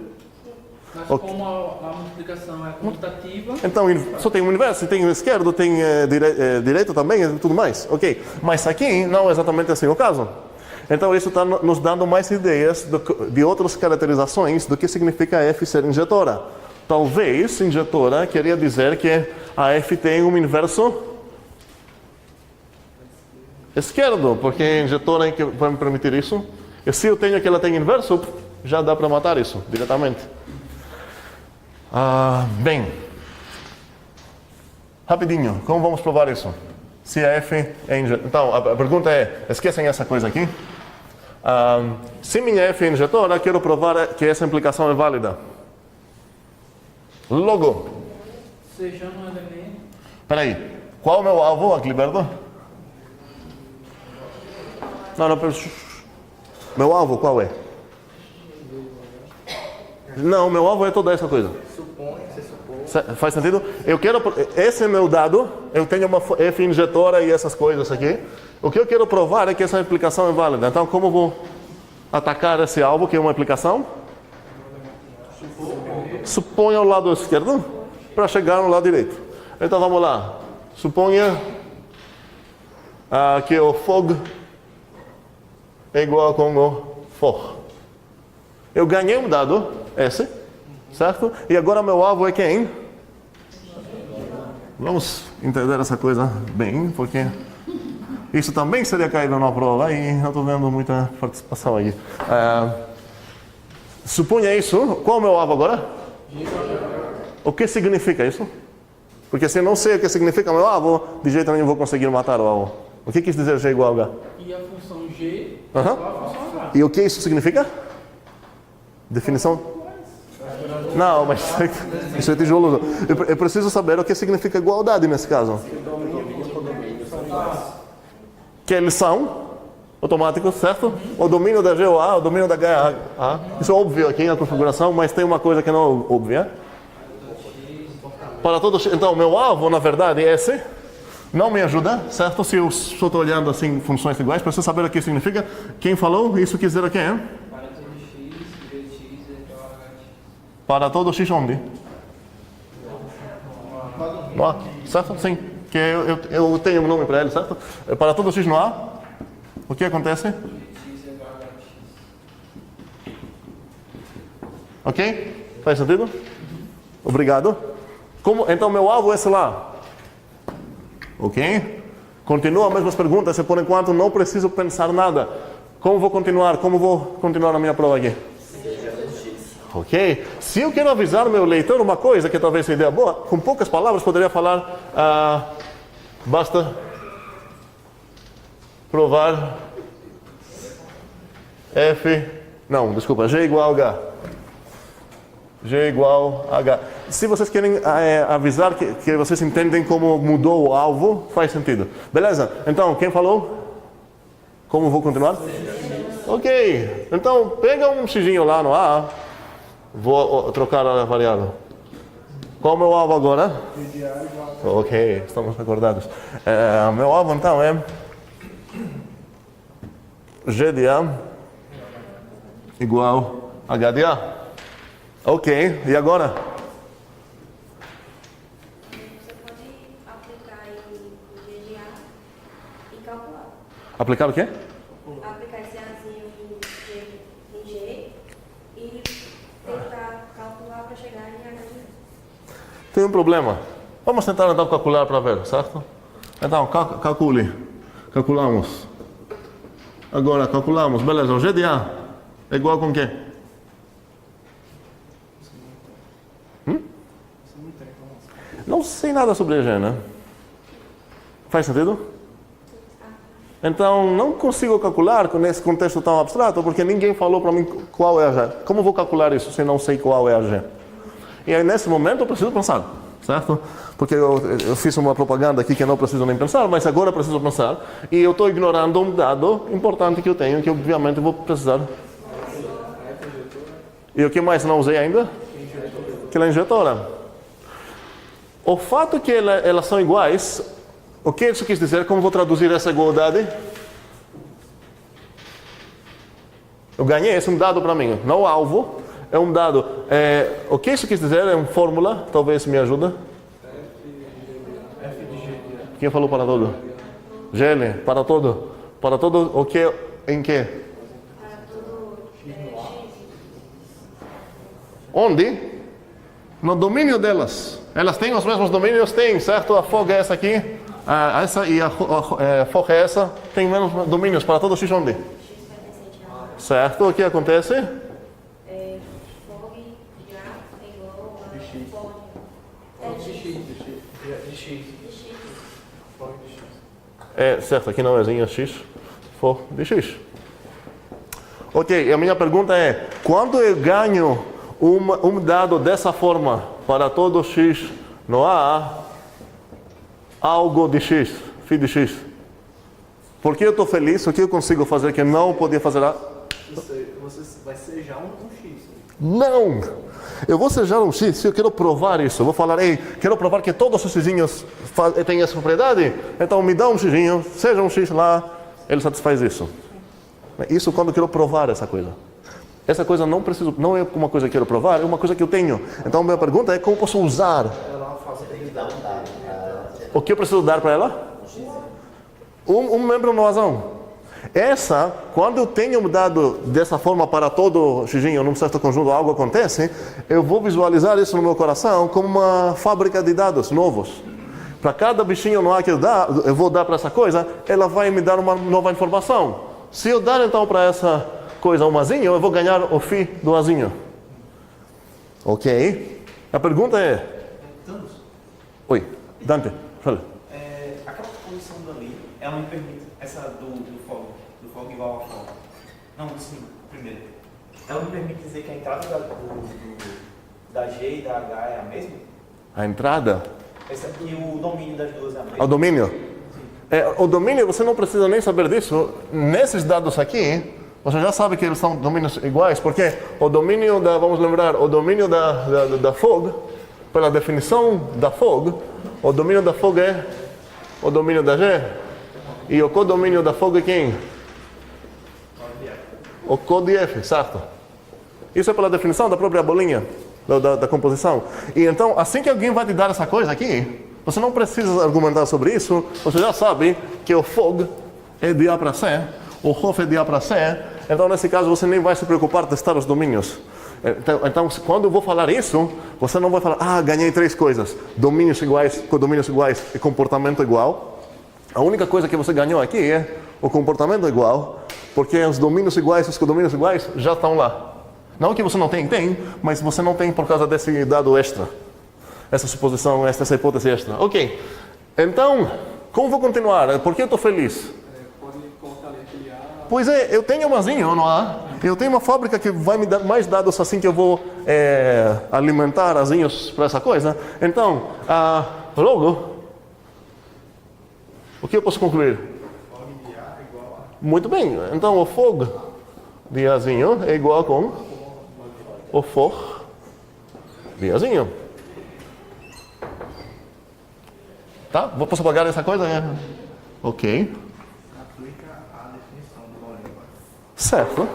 Mas como a multiplicação é comutativa... Então, só tem um inverso, tem o esquerdo, tem direito também e tudo mais. Ok, mas aqui não é exatamente assim o caso. Então, isso está nos dando mais ideias de outras caracterizações do que significa F ser injetora. Talvez injetora queria dizer que a F tem um inverso esquerdo, porque a injetora que vai me permitir isso. E se eu tenho que ela tem inverso, já dá para matar isso diretamente. Bem, rapidinho, como vamos provar isso? Se a F é injetora. Então, a pergunta é, esquecem essa coisa aqui. Se minha F é injetora, quero provar que essa implicação é válida. Logo. Sejando um elemento... Espera aí, qual é o meu alvo, Aquiliberto? Não, meu alvo qual é? Não, meu alvo é toda essa coisa. Você supõe. Faz sentido? Esse é meu dado, eu tenho uma F injetora e essas coisas aqui. O que eu quero provar é que essa implicação é válida. Então, como eu vou atacar esse alvo, que é uma implicação? Suponha o lado esquerdo para chegar no lado direito. Então, vamos lá. Suponha que o fog é igual com o for. Eu ganhei um dado, esse, certo? E agora meu alvo é quem? Vamos entender essa coisa bem, porque Isso também seria caído na prova e não estou vendo muita participação aí. Suponha isso. Qual é o meu alvo agora? O que significa isso? Porque se eu não sei o que significa meu alvo, de jeito nenhum vou conseguir matar o alvo. O que quis dizer G igual a H? E a função G Uhum. igual a função H. E o que isso significa? Definição? Não, mas isso é tijolo. Eu preciso saber o que significa igualdade nesse caso. Que eles são automáticos, certo? O domínio da G é o A, o domínio da H é A. Isso é óbvio aqui na configuração, mas tem uma coisa que não é óbvia. Para todos, então, meu alvo, na verdade, é esse. Não me ajuda, certo? Se eu só estou olhando assim funções iguais, preciso saber o que significa. Quem falou? Isso quer dizer o quê? Hein? Para todo x onde? No A, certo? Sim. Que eu tenho um nome para ele, certo? Para todo x no A, o que acontece? Ok? Faz sentido? Obrigado. Então, meu alvo é esse lá. Ok? Continua as mesmas perguntas, e por enquanto não preciso pensar nada. Como vou continuar? Como vou continuar a minha prova aqui? Ok? Se eu quero avisar o meu leitor uma coisa que talvez seja ideia boa, com poucas palavras poderia falar, basta provar G igual a H. G igual a H. Se vocês querem avisar que vocês entendem como mudou o alvo, faz sentido. Beleza? Então, quem falou? Como vou continuar? Ok. Então, pega um xzinho lá no A. Vou trocar a variável. Qual é o meu alvo agora? Ok, estamos acordados. Meu alvo então é G de A igual a H de A. Ok, e agora? Você pode aplicar em G de A e calcular. Aplicar o quê? Aplicar esse Azinho em G e tentar calcular para chegar em H de A. Tem um problema. Vamos tentar então calcular para ver, certo? Então, calculamos. Agora, calculamos. Beleza, o G de A é igual com quê? Não sei nada sobre G, né? Faz sentido? Então, não consigo calcular nesse contexto tão abstrato, porque ninguém falou para mim qual é a G. Como vou calcular isso se não sei qual é a G? E aí, nesse momento, eu preciso pensar, certo? Porque eu fiz uma propaganda aqui que eu não preciso nem pensar, mas agora eu preciso pensar. E eu estou ignorando um dado importante que eu tenho, que obviamente vou precisar. E o que mais não usei ainda? Que é a injetora. O fato que elas são iguais, o que isso quis dizer? Como vou traduzir essa igualdade? Eu ganhei esse um dado para mim, não o alvo, é um dado. O que isso quis dizer? É uma fórmula, talvez me ajuda. Quem falou para todo? GL, para todo. Para todo o que? Em que? Onde? No domínio delas. Elas têm os mesmos domínios? Tem, certo? A folga é essa aqui. Essa e a folga é essa. Tem menos domínios para todo x onde? Certo? O que acontece? Fog de A é igual a fog De X. Certo, aqui não é x, for de x. Ok, a minha pergunta é, quando eu ganho um dado dessa forma para todo x no A, algo de x, φ de x, por que eu estou feliz? O que eu consigo fazer que eu não podia fazer lá? Você vai sejar um X. Não! Eu vou sejar um x se eu quero provar isso. Eu vou falar, quero provar que todos os xzinhos têm essa propriedade. Então me dá um xzinho, seja um x lá, ele satisfaz isso. Isso quando eu quero provar essa coisa. Essa coisa não é uma coisa que eu quero provar, é uma coisa que eu tenho. Então a minha pergunta é como posso usar? O que eu preciso dar para ela? Um membro no razão. Essa, quando eu tenho um dado dessa forma para todo xzinho, num certo conjunto, algo acontece, eu vou visualizar isso no meu coração como uma fábrica de dados novos. Para cada bichinho no ar que eu vou dar para essa coisa, ela vai me dar uma nova informação. Se eu dar então para essa coisa um azinho, eu vou ganhar o φ do azinho. Ok? A pergunta é... Thanos, Oi, Dante, fala. aquela posição dali, ela me permite, essa do fogo igual a fogo. Não, sim, primeiro. Ela me permite dizer que a entrada da G e da H é a mesma? A entrada? E o domínio das duas é a O mesma? domínio? O domínio, você não precisa nem saber disso. Nesses dados aqui, você já sabe que eles são domínios iguais, porque o domínio vamos lembrar, o domínio da fog, pela definição da fog, o domínio da fog é o domínio da G. E o codomínio da fog é quem? O co de F, certo? Isso é pela definição da própria bolinha, da composição. E então, assim que alguém vai te dar essa coisa aqui, você não precisa argumentar sobre isso, você já sabe que o fog é de A para C, o Hof é de A para C, então nesse caso você nem vai se preocupar de testar os domínios. Então, quando eu vou falar isso, você não vai falar, ganhei 3 coisas, domínios iguais, codomínios iguais e comportamento igual. A única coisa que você ganhou aqui é o comportamento igual, porque os domínios iguais e os codomínios iguais já estão lá. Não que você não tem, mas você não tem por causa desse dado extra. Essa suposição, essa hipótese extra. Ok, então, como vou continuar? Por que eu estou feliz? Pode colocar ali aquele A. Pois é, eu tenho um azinho no ar, eu tenho uma fábrica que vai me dar mais dados assim que eu vou alimentar azinhos para essa coisa. Então, logo, o que eu posso concluir? Fog de A é igual a. Muito bem, então o fog de azinho é igual com o for de azinho. Tá? Posso apagar essa coisa? Ok. Aplica a definição do Lorentz. Certo.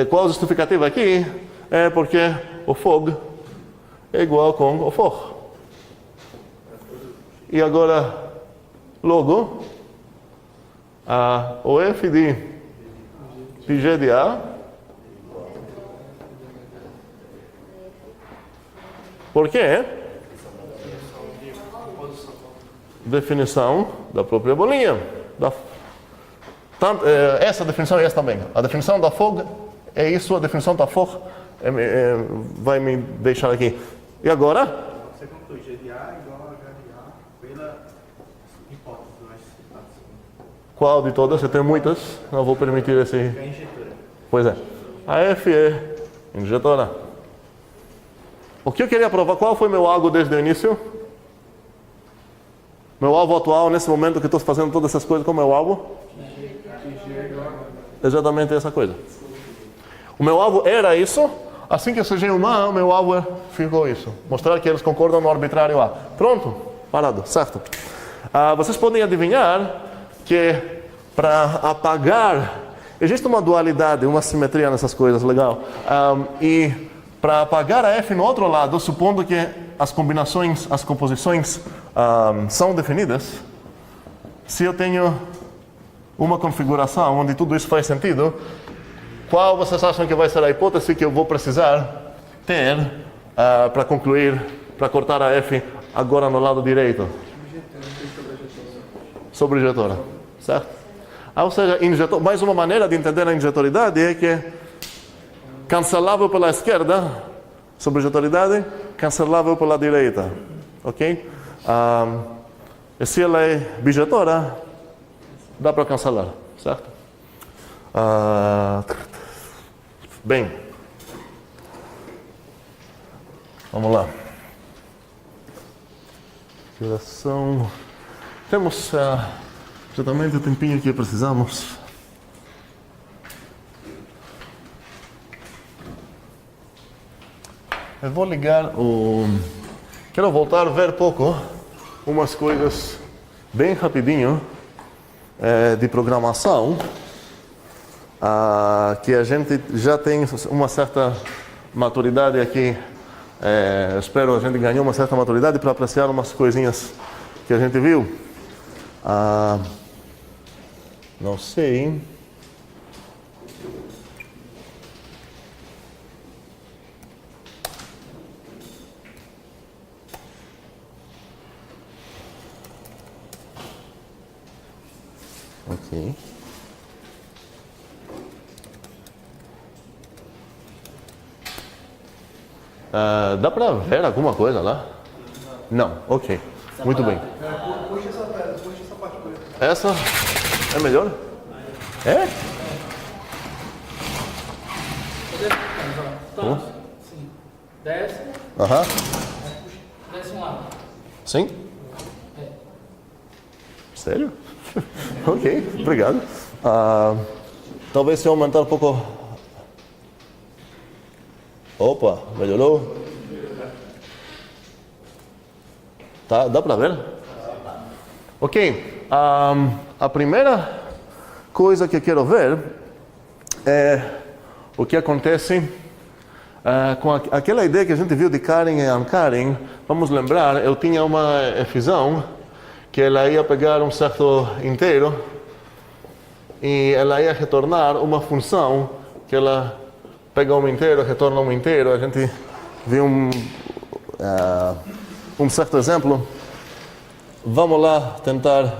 Qual a justificativa aqui? É porque o fog é igual com o for. E agora, logo, o f de G de A por quê? Definição da própria bolinha. Essa definição e essa também. A definição da fog é isso, a definição da for vai me deixar aqui. E agora? Você conclui G de A igual a H de A pela hipótese, mas Qual de todas? Eu tenho muitas, não vou permitir esse... é injetora. Pois é. A F é injetora. O que eu queria provar? Qual foi meu algo desde o início? Meu alvo atual, nesse momento que estou fazendo todas essas coisas, como é o alvo? Exatamente essa coisa. O meu alvo era isso. Assim que eu sejei humano, meu alvo ficou isso. Mostrar que eles concordam no arbitrário A. Pronto? Parado. Certo. Vocês podem adivinhar que para apagar... Existe uma dualidade, uma simetria nessas coisas, legal. E para apagar a F no outro lado, supondo que as combinações, as composições são definidas, se eu tenho uma configuração onde tudo isso faz sentido, qual vocês acham que vai ser a hipótese que eu vou precisar ter para concluir, para cortar a F agora no lado direito? Sobrejetora. Certo? Ou seja, mais uma maneira de entender a injetoridade é que cancelável pela esquerda, sobrejetoridade, cancelável pela direita. Ok? E se ela é bijetora, dá para cancelar. Certo? Bem. Vamos lá. Geração. Temos exatamente o tempinho que precisamos. Eu vou ligar o... Quero voltar a ver pouco umas coisas bem rapidinho de programação que a gente já tem uma certa maturidade aqui. Espero a gente ganhou uma certa maturidade para apreciar umas coisinhas que a gente viu. Não sei. Ok. Dá para ver alguma coisa lá? Não, ok. Muito bem. Puxa essa parte por aí. Essa é melhor? É? Então, sim. Desce, Aham. desce um lado. Sim? Sério? Ok, obrigado. Talvez se eu aumentar um pouco. Opa, melhorou? Tá, dá para ver? Ok. A primeira coisa que eu quero ver é o que acontece com aquela ideia que a gente viu de Karen e Ankarin. Vamos lembrar, eu tinha uma efusão que ela ia pegar um certo inteiro e ela ia retornar uma função que ela pega um inteiro, retorna um inteiro. A gente viu um certo exemplo. Vamos lá tentar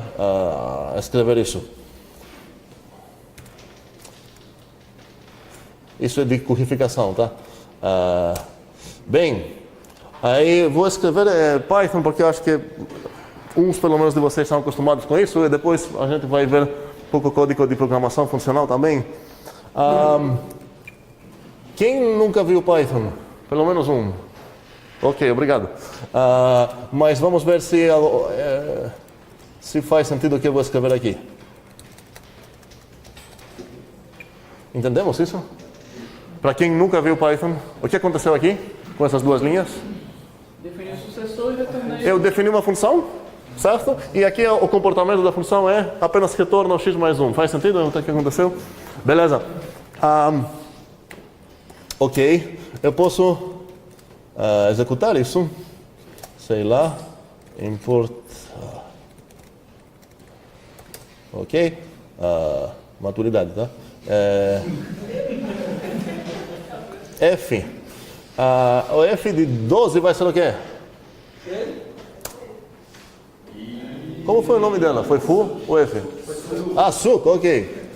escrever isso. Isso é de codificação, tá? Bem, aí vou escrever Python porque eu acho que uns pelo menos de vocês estão acostumados com isso e depois a gente vai ver um pouco código de programação funcional também. Quem nunca viu Python? Pelo menos um. Ok, obrigado. Mas vamos ver se faz sentido o que eu vou escrever aqui. Entendemos isso? Para quem nunca viu Python, o que aconteceu aqui com essas duas linhas? Defini o sucessor e retornei. Eu defini uma função, certo? E aqui o comportamento da função é apenas retorna o x mais 1. Faz sentido o que aconteceu? Beleza. Ok, eu posso executar isso. Sei lá, import. Ok, maturidade, tá? F. O F de 12 vai ser o quê? Como foi o nome dela? Foi Fu ou F? Suc, ok.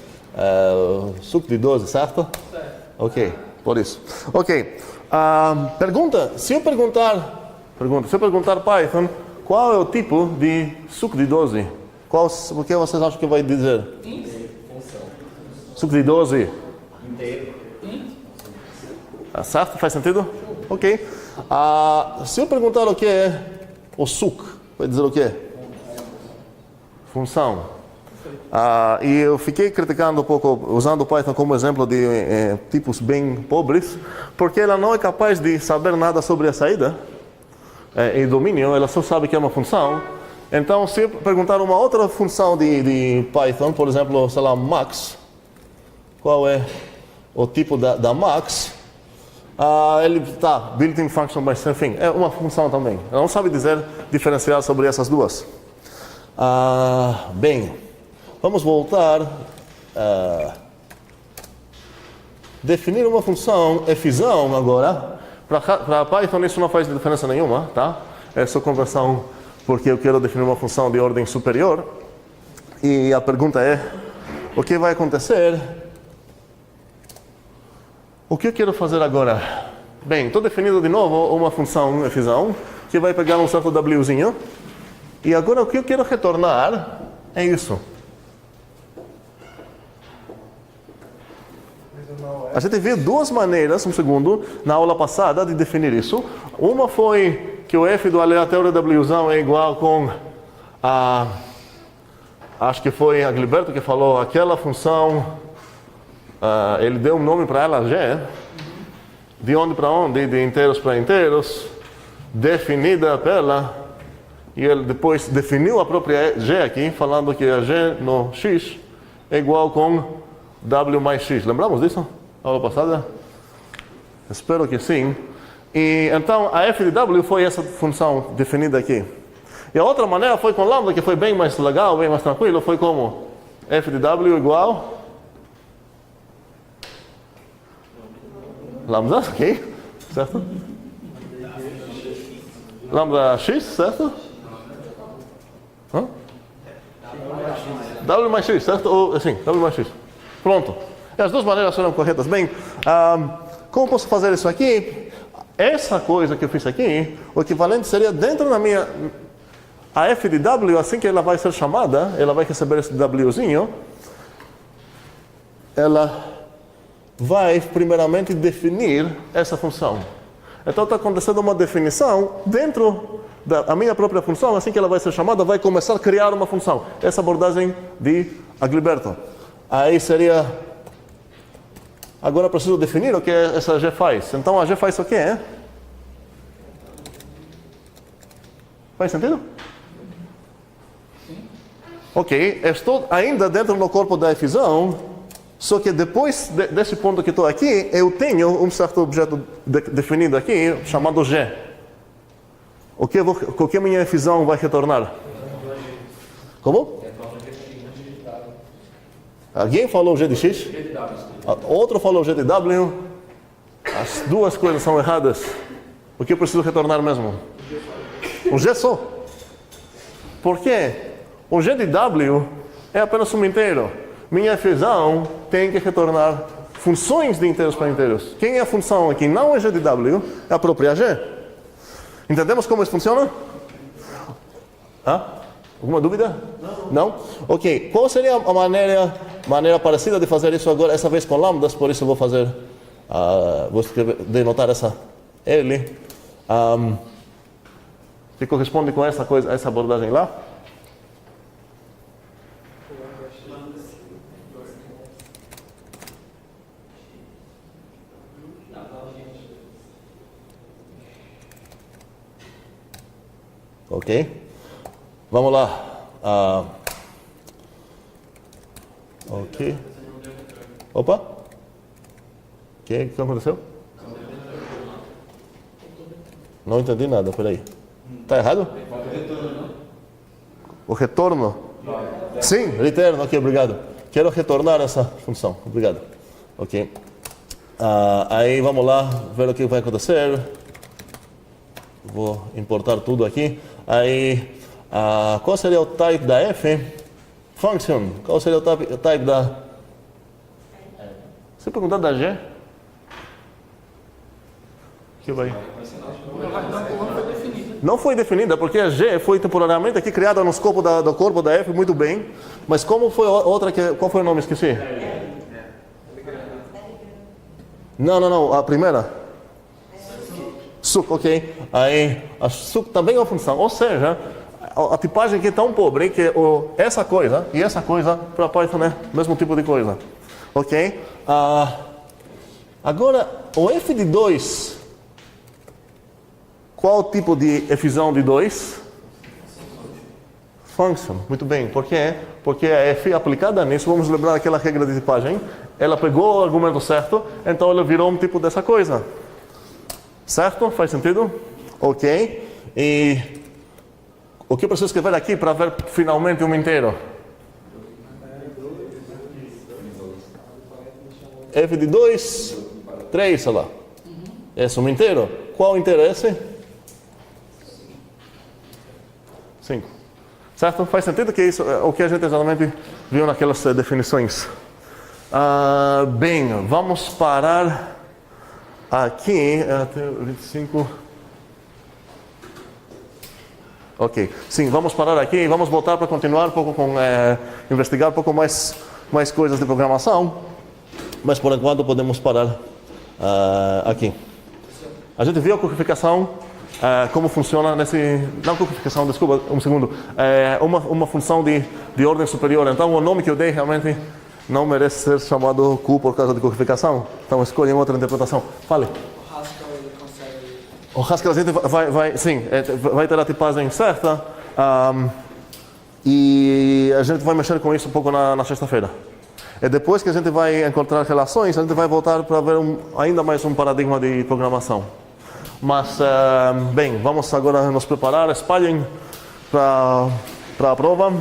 Suc de 12, certo? Ok, por isso. Ok. Pergunta, se eu perguntar Python, qual é o tipo de suc de 12? O que vocês acham que vai dizer? Suc de 12? Inteiro. Certo? Faz sentido? Ok. Se eu perguntar o que é o suc, vai dizer o quê? Função. E eu fiquei criticando um pouco, usando o Python como exemplo de tipos bem pobres, porque ela não é capaz de saber nada sobre a saída em domínio, ela só sabe que é uma função. Então, se eu perguntar uma outra função de Python, por exemplo, sei lá, max, qual é o tipo da max? Ele built-in function by something, é uma função também. Ela não sabe diferenciar sobre essas duas. Bem, vamos voltar a definir uma função efusão agora. Para Python isso não faz diferença nenhuma, tá? É só conversão porque eu quero definir uma função de ordem superior. E a pergunta é, o que vai acontecer? O que eu quero fazer agora? Bem, estou definindo de novo uma função efusão que vai pegar um certo Wzinho. E agora o que eu quero retornar é isso. A gente viu duas maneiras, na aula passada de definir isso. Uma foi que o f do aleatório Wzão é igual com acho que foi a Gilberto que falou, aquela função, ele deu um nome para ela, G, de onde para onde, de inteiros para inteiros, definida pela, e ele depois definiu a própria G aqui, falando que a G no X é igual com W mais X. Lembramos disso? Aula passada? Espero que sim. E então a f de W foi essa função definida aqui. E a outra maneira foi com lambda, que foi bem mais legal, bem mais tranquilo, foi como f de W igual lambda, ok? Certo? Lambda x, certo? W mais X, certo? Ou assim, W mais X. Pronto. E as duas maneiras foram corretas. Bem, como posso fazer isso aqui? Essa coisa que eu fiz aqui, o equivalente seria dentro da minha... A f de W, assim que ela vai ser chamada, ela vai receber esse Wzinho, ela vai primeiramente definir essa função. Então está acontecendo uma definição dentro da minha própria função, assim que ela vai ser chamada, vai começar a criar uma função. Essa abordagem de Agliberto. Aí seria... Agora eu preciso definir o que essa G faz. Então a G faz o quê? Faz sentido? Ok, estou ainda dentro do corpo da Fzão, só que depois desse ponto que estou aqui, eu tenho um certo objeto definido aqui, chamado G. O que minha Fzão vai retornar? Como? Alguém falou G de X? Outro falou G de W. As duas coisas são erradas. O que eu preciso retornar mesmo? O G só. Por quê? O G de W é apenas um inteiro. Minha Fzão tem que retornar funções de inteiros para inteiros. Quem é a função aqui? Não é G de W, é a própria G. Entendemos como isso funciona? Alguma dúvida? Não? Ok. Qual seria a maneira parecida de fazer isso agora, essa vez com lambdas? Por isso eu vou fazer, vou denotar essa L, que corresponde com essa coisa, essa abordagem lá. Ok? Vamos lá. Ok. Opa. O que aconteceu? Não entendi nada, peraí. Está errado? O retorno? Sim, return, ok, obrigado. Quero retornar essa função, obrigado. Ok. Aí vamos lá ver o que vai acontecer. Vou importar tudo aqui. Aí, qual seria o type da F? Function. Qual seria o type da... Se perguntar da G? Que vai... Não foi definida, porque a G foi temporariamente aqui criada no escopo do corpo da F, muito bem. Mas como foi outra que... Qual foi o nome? Esqueci. Não. A primeira? Suc, ok. Aí, a suc também é uma função. Ou seja, a tipagem aqui é tão pobre que essa coisa e essa coisa para Python é o mesmo tipo de coisa. Ok? Agora, o f de 2, qual tipo de Fzão de 2? Function. Muito bem. Por quê? Porque a f aplicada nisso, vamos lembrar aquela regra de tipagem, ela pegou o argumento certo, então ela virou um tipo dessa coisa. Certo? Faz sentido? Ok. E o que eu preciso escrever aqui para ver finalmente um inteiro? F de 2, 3, sei lá. Esse é um inteiro. Qual inteiro é esse? 5. Certo? Faz sentido que isso é o que a gente exatamente viu naquelas definições. Bem, vamos parar aqui até 25. Ok. Sim, vamos parar aqui e vamos voltar para continuar um pouco com investigar um pouco mais coisas de programação. Mas por enquanto podemos parar aqui. A gente viu a codificação, como funciona nesse... Não codificação, desculpa, um segundo. Uma função de ordem superior. Então o nome que eu dei realmente não merece ser chamado Q por causa de codificação. Então escolhem outra interpretação. Fale. O Haskell ele consegue... O Haskell a gente vai ter a tipagem certa. E a gente vai mexer com isso um pouco na sexta-feira. E depois que a gente vai encontrar relações, a gente vai voltar para ver ainda mais um paradigma de programação. Mas, bem, vamos agora nos preparar, espalhem para a prova.